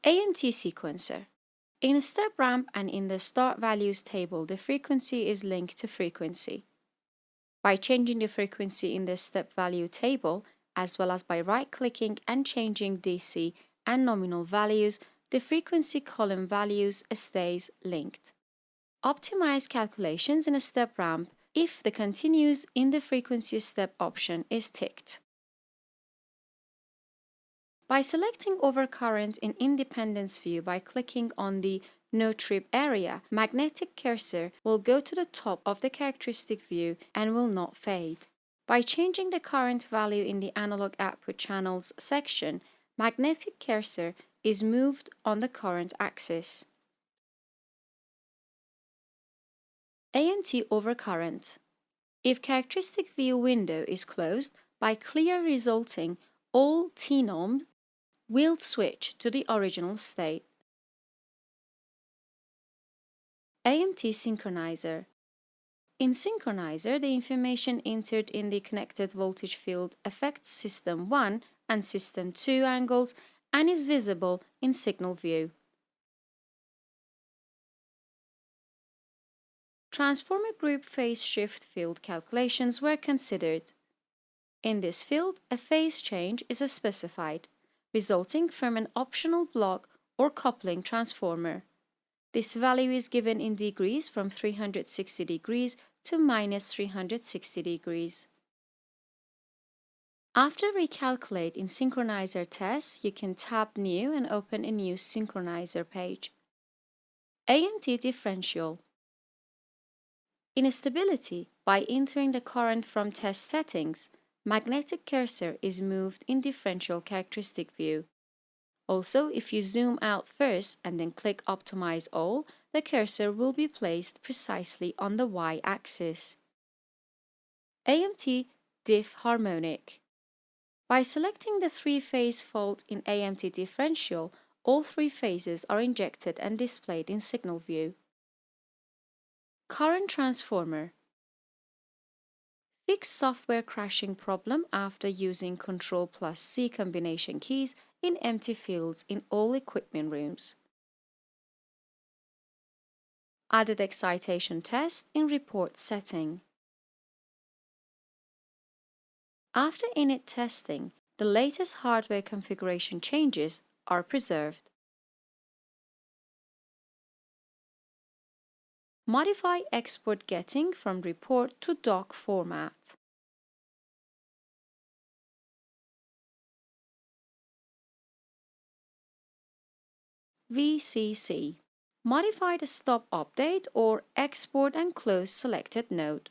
AMT sequencer. In step ramp and in the start values table, the frequency is linked to frequency. By changing the frequency in the step value table, as well as by right-clicking and changing DC and nominal values, the frequency column values stays linked. Optimize calculations in a step ramp if the continues in the frequency step option is ticked. By selecting overcurrent in independence view by clicking on the No Trip area, magnetic cursor will go to the top of the characteristic view and will not fade. By changing the current value in the analog output channels section, magnetic cursor is moved on the current axis. AMT overcurrent. If characteristic view window is closed, by clear resulting, all T-norm will switch to the original state. AMT synchronizer. In synchronizer, the information entered in the connected voltage field affects system 1 and system 2 angles and is visible in signal view. Transformer group phase shift field calculations were considered. In this field, a phase change is specified, resulting from an optional block or coupling transformer. This value is given in degrees from 360 degrees to minus 360 degrees. After recalculate in synchronizer tests, you can tap New and open a new synchronizer page. AMT differential. In stability, by entering the current from test settings, magnetic cursor is moved in differential characteristic view. Also, if you zoom out first and then click Optimize All, the cursor will be placed precisely on the y-axis. AMT diff harmonic. By selecting the three-phase fault in AMT differential, all three phases are injected and displayed in signal view. Current transformer. Fix software crashing problem after using Ctrl+C combination keys in empty fields in all equipment rooms. Added excitation test in report setting. After init testing, the latest hardware configuration changes are preserved. Modify export getting from report to doc format. VCC. Modify the stop update or export and close selected node.